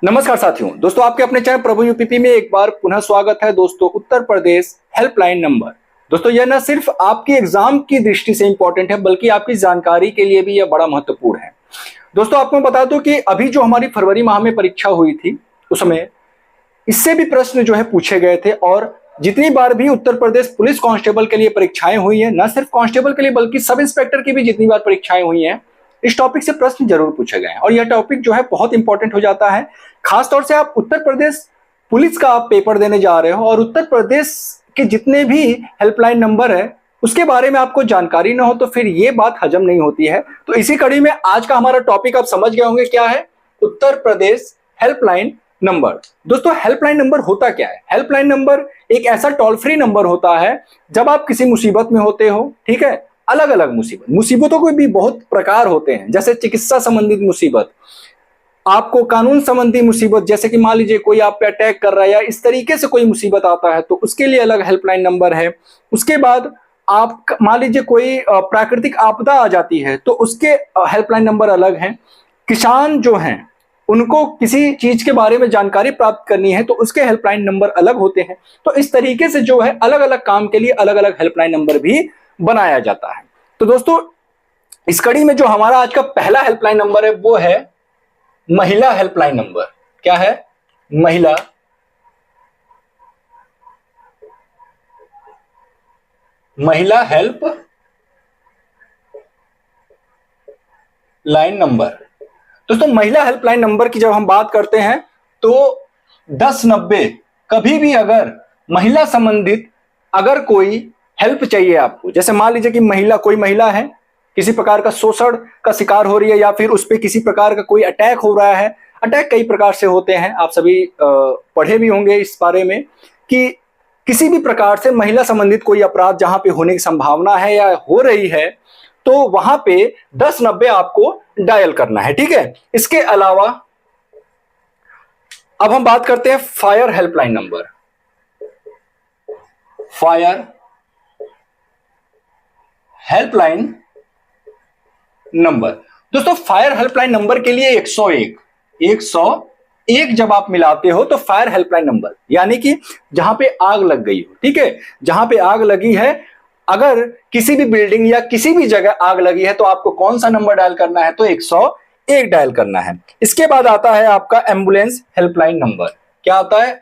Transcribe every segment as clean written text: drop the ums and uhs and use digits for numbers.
नमस्कार साथियों, दोस्तों आपके अपने चैनल प्रभु यूपीपी में एक बार पुनः स्वागत है। दोस्तों उत्तर प्रदेश हेल्पलाइन नंबर, दोस्तों यह न सिर्फ आपकी एग्जाम की दृष्टि से इंपॉर्टेंट है बल्कि आपकी जानकारी के लिए भी यह बड़ा महत्वपूर्ण है। दोस्तों आपको बता दूं कि अभी जो हमारी फरवरी माह में परीक्षा हुई थी उसमें इससे भी प्रश्न जो है पूछे गए थे और जितनी बार भी उत्तर प्रदेश पुलिस कांस्टेबल के लिए परीक्षाएं हुई हैं, न सिर्फ कांस्टेबल के लिए बल्कि सब इंस्पेक्टर की भी जितनी बार परीक्षाएं हुई हैं, इस टॉपिक से प्रश्न जरूर पूछे गए हैं और यह टॉपिक जो है बहुत इंपॉर्टेंट हो जाता है। खासतौर से आप उत्तर प्रदेश पुलिस का आप पेपर देने जा रहे हो और उत्तर प्रदेश के जितने भी हेल्पलाइन नंबर है उसके बारे में आपको जानकारी ना हो तो फिर ये बात हजम नहीं होती है। तो इसी कड़ी में आज का हमारा टॉपिक आप समझ गए होंगे क्या है, उत्तर प्रदेश हेल्पलाइन नंबर। दोस्तों हेल्पलाइन नंबर होता क्या है? हेल्पलाइन नंबर एक ऐसा टोल फ्री नंबर होता है जब आप किसी मुसीबत में होते हो, ठीक है। अलग अलग मुसीबतों के भी बहुत प्रकार होते हैं, जैसे चिकित्सा संबंधित मुसीबत, आपको कानून संबंधी मुसीबत, जैसे कि मान लीजिए कोई आप पे अटैक कर रहा है या इस तरीके से कोई मुसीबत आता है तो उसके लिए अलग हेल्पलाइन नंबर है। उसके बाद आप मान लीजिए कोई प्राकृतिक आपदा आ जाती है तो उसके हेल्पलाइन नंबर अलग हैं। किसान जो हैं उनको किसी चीज के बारे में जानकारी प्राप्त करनी है तो उसके हेल्पलाइन नंबर अलग होते हैं। तो इस तरीके से जो है अलग अलग काम के लिए अलग अलग हेल्पलाइन नंबर भी बनाया जाता है। तो दोस्तों इस कड़ी में जो हमारा आज का पहला हेल्पलाइन नंबर है वो है महिला हेल्पलाइन नंबर। क्या है? महिला हेल्प लाइन नंबर। दोस्तों महिला हेल्पलाइन नंबर की जब हम बात करते हैं तो 1090, कभी भी अगर महिला संबंधित अगर कोई हेल्प चाहिए आपको, जैसे मान लीजिए कि कोई महिला है किसी प्रकार का शोषण का शिकार हो रही है या फिर उस पर किसी प्रकार का कोई अटैक हो रहा है। अटैक कई प्रकार से होते हैं, आप सभी पढ़े भी होंगे इस बारे में कि किसी भी प्रकार से महिला संबंधित कोई अपराध जहां पे होने की संभावना है या हो रही है तो वहां पे 1090 आपको डायल करना है, ठीक है। इसके अलावा अब हम बात करते हैं fire helpline number. Fire helpline number, दोस्तों फायर हेल्पलाइन नंबर के लिए 101 जब आप मिलाते हो तो फायर हेल्पलाइन नंबर, यानी कि जहां पे आग लग गई हो, ठीक है, जहां पे आग लगी है, अगर किसी भी बिल्डिंग या किसी भी जगह आग लगी है तो आपको कौन सा नंबर डायल करना है? तो 101 डायल करना है। इसके बाद आता है आपका एम्बुलेंस हेल्पलाइन नंबर। क्या आता है?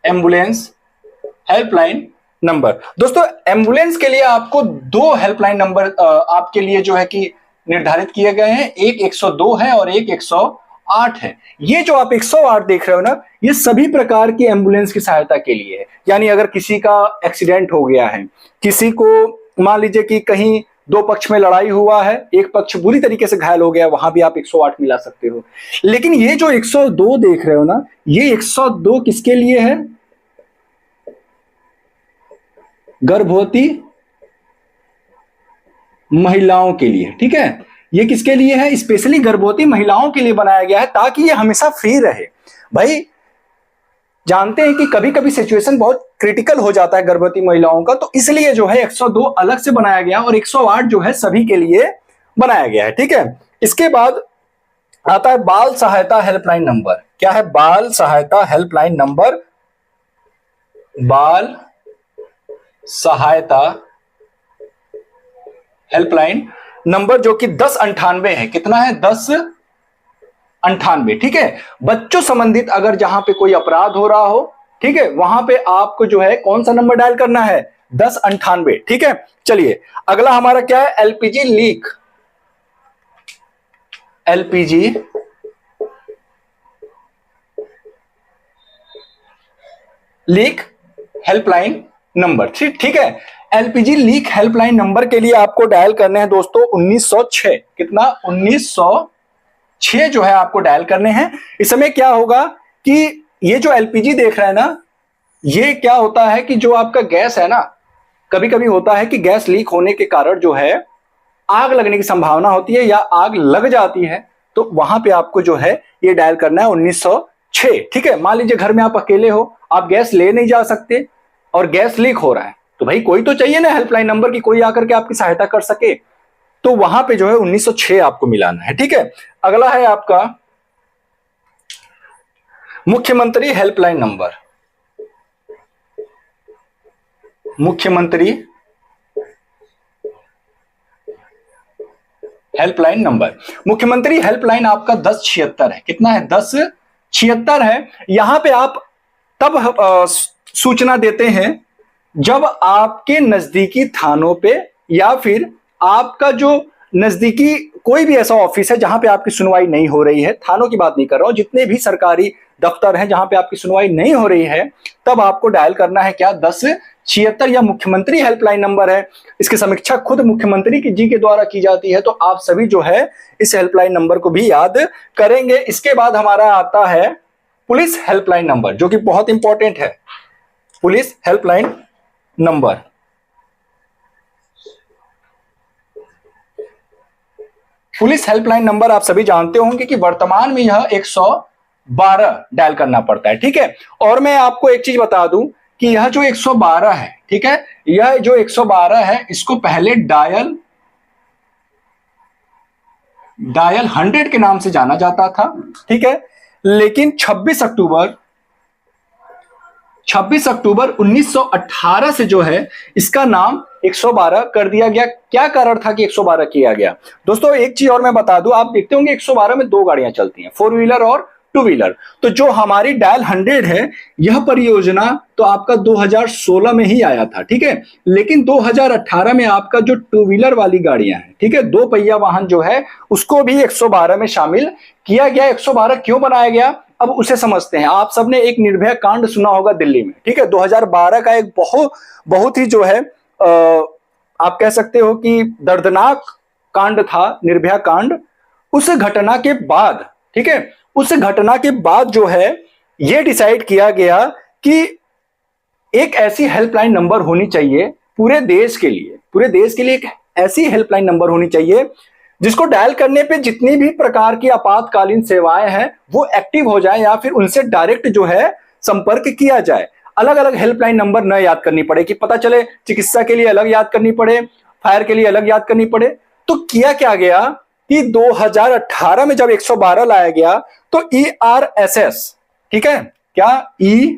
Ambulance helpline number. दोस्तों एम्बुलेंस के लिए आपको दो हेल्पलाइन नंबर आपके लिए जो है कि निर्धारित किए गए हैं, एक 102 है और एक 108 है। ये जो आप 108 देख रहे हो ना, ये सभी प्रकार की एम्बुलेंस की सहायता के लिए है। यानी अगर किसी का एक्सीडेंट हो गया है, किसी को मान लीजिए कि कहीं दो पक्ष में लड़ाई हुआ है, एक पक्ष बुरी तरीके से घायल हो गया, वहां भी आप 108 मिला सकते हो। लेकिन ये जो 102 देख रहे हो ना, ये 102 किसके लिए है? गर्भवती महिलाओं के लिए, ठीक है। ये किसके लिए है? स्पेशली गर्भवती महिलाओं के लिए बनाया गया है ताकि ये हमेशा फ्री रहे। भाई जानते हैं कि कभी कभी सिचुएशन बहुत क्रिटिकल हो जाता है गर्भवती महिलाओं का, तो इसलिए जो है 102 अलग से बनाया गया और 108 जो है सभी के लिए बनाया गया है, ठीक है। इसके बाद आता है बाल सहायता हेल्पलाइन नंबर। क्या है? बाल सहायता हेल्पलाइन नंबर। बाल सहायता हेल्पलाइन नंबर जो कि 1098 है। कितना है? 1098, ठीक है। बच्चों संबंधित अगर जहां पे कोई अपराध हो रहा हो, ठीक है, वहां पे आपको जो है कौन सा नंबर डायल करना है? 1098, ठीक है। चलिए अगला हमारा क्या है? एलपीजी लीक हेल्पलाइन नंबर, ठीक है। एलपीजी लीक हेल्पलाइन नंबर के लिए आपको डायल करने हैं दोस्तों 1906। कितना? 1906 जो है आपको डायल करने हैं। इस समय क्या होगा कि ये जो एलपीजी देख रहे हैं ना, ये क्या होता है कि जो आपका गैस है ना, कभी कभी होता है कि गैस लीक होने के कारण जो है आग लगने की संभावना होती है या आग लग जाती है, तो वहां पे आपको जो है ये डायल करना है 1906, ठीक है। मान लीजिए घर में आप अकेले हो, आप गैस ले नहीं जा सकते और गैस लीक हो रहा है तो भाई कोई तो चाहिए ना हेल्पलाइन नंबर की, कोई आकर के आपकी सहायता कर सके। तो वहां पे जो है 1906 आपको मिलाना है। ठीक है, अगला है आपका मुख्यमंत्री हेल्पलाइन नंबर। मुख्यमंत्री हेल्पलाइन नंबर, मुख्यमंत्री हेल्पलाइन आपका 1076 है। कितना है? 1076 है। यहां पे आप तब सूचना देते हैं जब आपके नजदीकी थानों पे या फिर आपका जो नजदीकी कोई भी ऐसा ऑफिस है जहां पे आपकी सुनवाई नहीं हो रही है, थानों की बात नहीं कर रहा हूं, जितने भी सरकारी दफ्तर हैं जहां पे आपकी सुनवाई नहीं हो रही है, तब आपको डायल करना है क्या? 1076 या मुख्यमंत्री हेल्पलाइन नंबर है। इसकी समीक्षा खुद मुख्यमंत्री की जी के द्वारा की जाती है, तो आप सभी जो है इस हेल्पलाइन नंबर को भी याद करेंगे। इसके बाद हमारा आता है पुलिस हेल्पलाइन नंबर, जो कि बहुत इंपॉर्टेंट है। Police helpline number, police helpline number आप सभी जानते होंगे कि वर्तमान में यह 112 डायल करना पड़ता है। ठीक है, और मैं आपको एक चीज बता दूं कि यह जो 112 है, ठीक है, यह जो 112 है इसको पहले डायल 100 के नाम से जाना जाता था। ठीक है, लेकिन 26 अक्टूबर 1918 से जो है इसका नाम 112 कर दिया गया। क्या कारण था कि 112 किया गया? दोस्तों एक चीज और मैं बता दूं, आप देखते होंगे 112 में दो गाड़ियां चलती हैं, 4 व्हीलर और 2 व्हीलर। तो जो हमारी डायल 100 है, यह परियोजना तो आपका 2016 में ही आया था। ठीक है, लेकिन 2018 में आपका जो 2 व्हीलर वाली गाड़ियां हैं, ठीक है, 2 पहिया वाहन जो है उसको भी 112 में शामिल किया गया। 112 क्यों बनाया गया, अब उसे समझते हैं। आप सबने एक निर्भया कांड सुना होगा दिल्ली में। ठीक है, 2012 का एक बहुत ही जो है आप कह सकते हो कि दर्दनाक कांड था, निर्भया कांड। उस घटना के बाद, ठीक है, उस घटना के बाद जो है यह डिसाइड किया गया कि एक ऐसी हेल्पलाइन नंबर होनी चाहिए पूरे देश के लिए। पूरे देश के लिए एक ऐसी हेल्पलाइन नंबर होनी चाहिए जिसको डायल करने पे जितनी भी प्रकार की आपातकालीन सेवाएं हैं वो एक्टिव हो जाए, या फिर उनसे डायरेक्ट जो है संपर्क किया जाए। अलग अलग हेल्पलाइन नंबर न याद करनी पड़े कि पता चले चिकित्सा के लिए अलग याद करनी पड़े, फायर के लिए अलग याद करनी पड़े। तो किया क्या गया कि 2018 में जब 112 लाया गया तो ERSS, ठीक है, क्या ERSS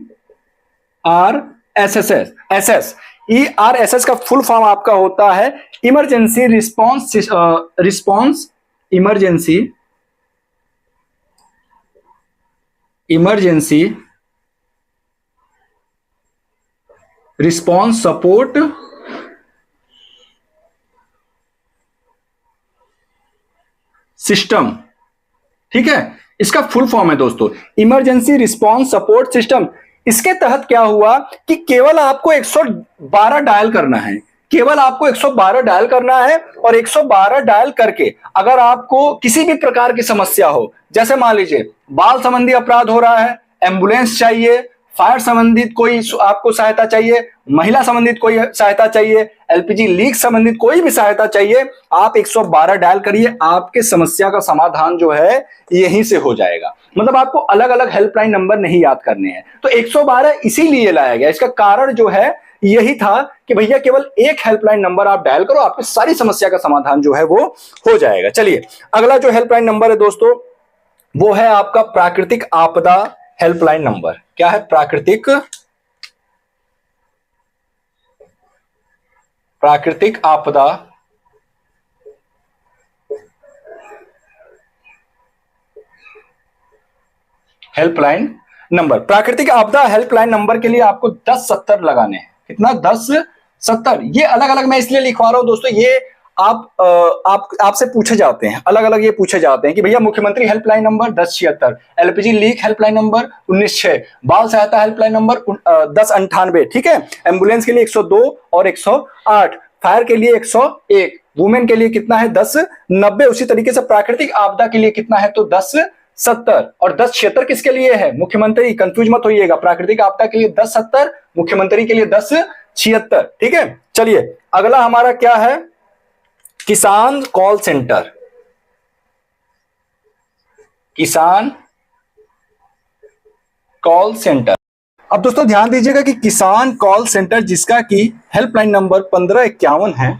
ERSS का फुल फॉर्म आपका होता है इमरजेंसी रिस्पॉन्स सपोर्ट सिस्टम। ठीक है, इसका फुल फॉर्म है दोस्तों इमरजेंसी रिस्पॉन्स सपोर्ट सिस्टम। इसके तहत क्या हुआ कि केवल आपको 112 डायल करना है, केवल आपको 112 डायल करना है, और 112 डायल करके अगर आपको किसी भी प्रकार की समस्या हो, जैसे मान लीजिए बाल संबंधी अपराध हो रहा है, एम्बुलेंस चाहिए, फायर संबंधित कोई आपको सहायता चाहिए, महिला संबंधित कोई सहायता चाहिए, LPG लीक संबंधित कोई भी सहायता चाहिए, आप 112 डायल करिए, आपके समस्या का समाधान जो है यहीं से हो जाएगा। मतलब आपको अलग अलग हेल्पलाइन नंबर नहीं याद करने हैं। तो 112 इसीलिए लाया गया, इसका कारण जो है यही था कि भैया केवल एक हेल्पलाइन नंबर आप डायल करो, आपकी सारी समस्या का समाधान जो है वो हो जाएगा। चलिए अगला जो हेल्पलाइन नंबर है दोस्तों वो है आपका प्राकृतिक आपदा हेल्पलाइन नंबर। क्या है? प्राकृतिक आपदा हेल्पलाइन नंबर। प्राकृतिक आपदा हेल्पलाइन नंबर के लिए आपको 1070 लगाने हैं। कितना? 1070। ये अलग अलग मैं इसलिए लिखवा रहा हूं दोस्तों, ये आपसे पूछे जाते हैं, अलग अलग ये पूछे जाते हैं कि भैया मुख्यमंत्री helpline number 1076, LPG leak helpline number 1906, बाल सहायता हेल्पलाइन नंबर 1098, ठीक है, एम्बुलेंस के लिए 102 और 108, फायर के लिए 101, वुमेन के लिए कितना है? 1090। उसी तरीके से प्राकृतिक आपदा के लिए कितना है? तो 1070। और 1076 किसके लिए है? मुख्यमंत्री। कंफ्यूज मत होइएगा, प्राकृतिक आपदा के लिए 1070, मुख्यमंत्री के लिए 1076। ठीक है, चलिए अगला हमारा क्या है? किसान कॉल सेंटर। किसान कॉल सेंटर अब दोस्तों ध्यान दीजिएगा कि किसान कॉल सेंटर जिसका कि हेल्पलाइन नंबर 1551 है,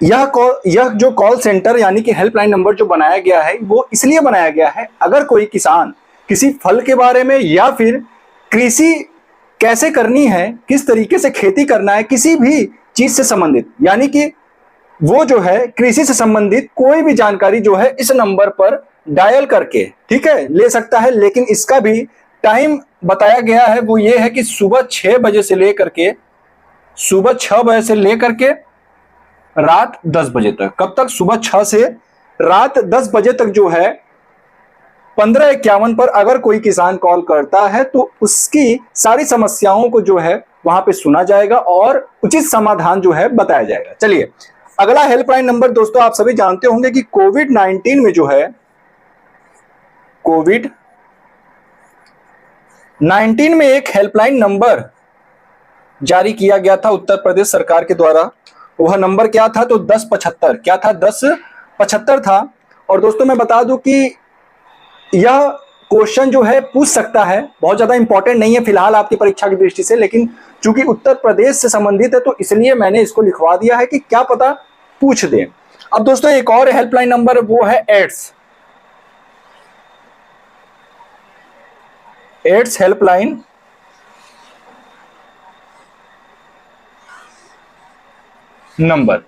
यह जो कॉल सेंटर यानी कि हेल्पलाइन नंबर जो बनाया गया है वो इसलिए बनाया गया है, अगर कोई किसान किसी फल के बारे में या फिर कृषि कैसे करनी है, किस तरीके से खेती करना है, किसी भी चीज से संबंधित, यानी कि वो जो है कृषि से संबंधित कोई भी जानकारी जो है इस नंबर पर डायल करके, ठीक है, ले सकता है। लेकिन इसका भी टाइम बताया गया है, वो ये है कि सुबह 6 बजे से लेकर के रात 10 बजे तक। कब तक? सुबह 6 से रात 10 बजे तक जो है 1551 पर अगर कोई किसान कॉल करता है तो उसकी सारी समस्याओं को जो है वहां पे सुना जाएगा और उचित समाधान जो है बताया जाएगा। चलिए अगला हेल्पलाइन नंबर दोस्तों, आप सभी जानते होंगे कि कोविड-19 में जो है कोविड-19 में एक हेल्पलाइन नंबर जारी किया गया था उत्तर प्रदेश सरकार के द्वारा। वह नंबर क्या था? तो 1075। क्या था? 1075 था। और दोस्तों मैं बता दूं कि यह क्वेश्चन जो है पूछ सकता है, बहुत ज्यादा इंपॉर्टेंट नहीं है फिलहाल आपकी परीक्षा की दृष्टि से, लेकिन चूंकि उत्तर प्रदेश से संबंधित है तो इसलिए मैंने इसको लिखवा दिया है कि क्या पता पूछ दे। अब दोस्तों एक और हेल्पलाइन नंबर वो है एड्स हेल्पलाइन नंबर।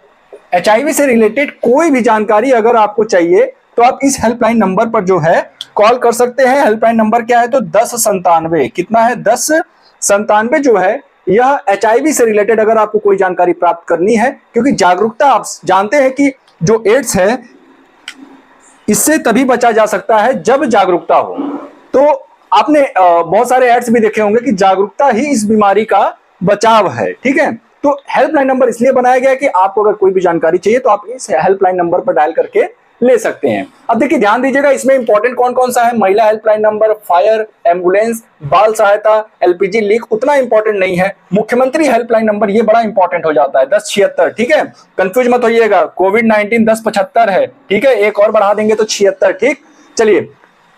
HIV से रिलेटेड कोई भी जानकारी अगर आपको चाहिए तो आप इस हेल्पलाइन नंबर पर जो है कॉल कर सकते हैं। हेल्पलाइन नंबर क्या है? तो 1097। कितना है? 1097 जो है यह HIV से रिलेटेड अगर आपको कोई जानकारी प्राप्त करनी है, क्योंकि जागरूकता, आप जानते हैं कि जो एड्स है इससे तभी बचा जा सकता है जब जागरूकता हो। तो आपने बहुत सारे एड्स भी देखे होंगे कि जागरूकता ही इस बीमारी का बचाव है, ठीक है। तो हेल्पलाइन नंबर इसलिए बनाया गया है कि आपको अगर कोई भी जानकारी चाहिए तो आप इस हेल्पलाइन नंबर पर डायल करके ले सकते हैं। अब देखिए ध्यान दीजिएगा, इसमें इंपॉर्टेंट कौन कौन सा है। महिला हेल्पलाइन नंबर, फायर, एम्बुलेंस, बाल सहायता, LPG लीक उतना इंपॉर्टेंट नहीं है। मुख्यमंत्री हेल्पलाइन नंबर ये बड़ा इंपॉर्टेंट हो जाता है, 1076, ठीक है। कंफ्यूज मत होइएगा, कोविड-19 1075 है, ठीक है, एक और बढ़ा देंगे तो 76, ठीक। चलिए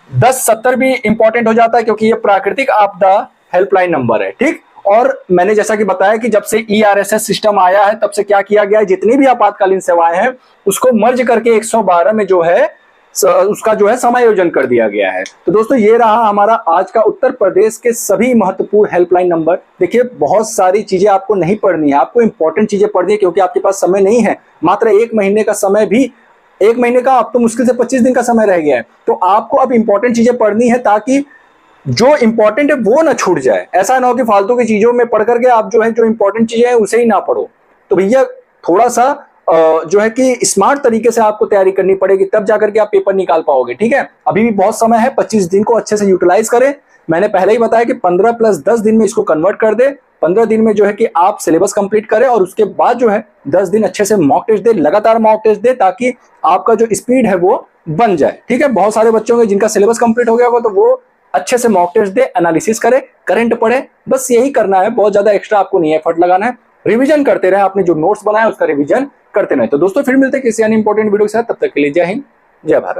1070 भी इंपॉर्टेंट हो जाता है क्योंकि ये प्राकृतिक आपदा हेल्पलाइन नंबर है, ठीक। और मैंने जैसा कि बताया कि जब से ERSS सिस्टम आया है तब से क्या किया गया है, जितनी भी आपातकालीन सेवाएं हैं उसको मर्ज करके 112 में जो है उसका जो है समायोजन कर दिया गया है। तो दोस्तों ये रहा हमारा आज का उत्तर प्रदेश के सभी महत्वपूर्ण हेल्पलाइन नंबर। देखिए बहुत सारी चीजें आपको नहीं पढ़नी है, आपको इंपॉर्टेंट चीजें पढ़नी है क्योंकि आपके पास समय नहीं है। मात्र 1 महीने का समय भी, 1 महीने का अब तो मुश्किल से 25 दिन का समय रह गया है। तो आपको अब इंपॉर्टेंट चीजें पढ़नी है ताकि जो इंपॉर्टेंट है वो ना छूट जाए। ऐसा ना हो कि फालतू की चीजों में पढ़ करके आप जो है जो इंपॉर्टेंट चीजें हैं उसे ही ना पढ़ो। तो भैया थोड़ा सा जो है कि स्मार्ट तरीके से आपको तैयारी करनी पड़ेगी, तब जाकर के आप पेपर निकाल पाओगे, ठीक है। अभी भी बहुत समय है, 25 दिन को अच्छे से यूटिलाइज करें। मैंने पहले ही बताया कि 15 + 10 दिन में इसको कन्वर्ट कर दे। 15 दिन में जो है कि आप सिलेबस कंप्लीट करें और उसके बाद जो है 10 दिन अच्छे से मॉक टेस्ट दे, लगातार मॉक टेस्ट दे, ताकि आपका जो स्पीड है वो बन जाए, ठीक है। बहुत सारे बच्चों के जिनका सिलेबस कंप्लीट हो गया होगा तो वो अच्छे से मॉक टेस्ट दे, एनालिसिस करे, करंट पढ़े, बस यही करना है। बहुत ज्यादा एक्स्ट्रा आपको नहीं एफर्ट लगाना है। रिवीजन करते रहे, आपने जो नोट्स बनाया उसका रिवीजन करते रहे। तो दोस्तों फिर मिलते हैं किसी अन्य इंपॉर्टेंट वीडियो के साथ, तब तक के लिए जय हिंद, जय भारत।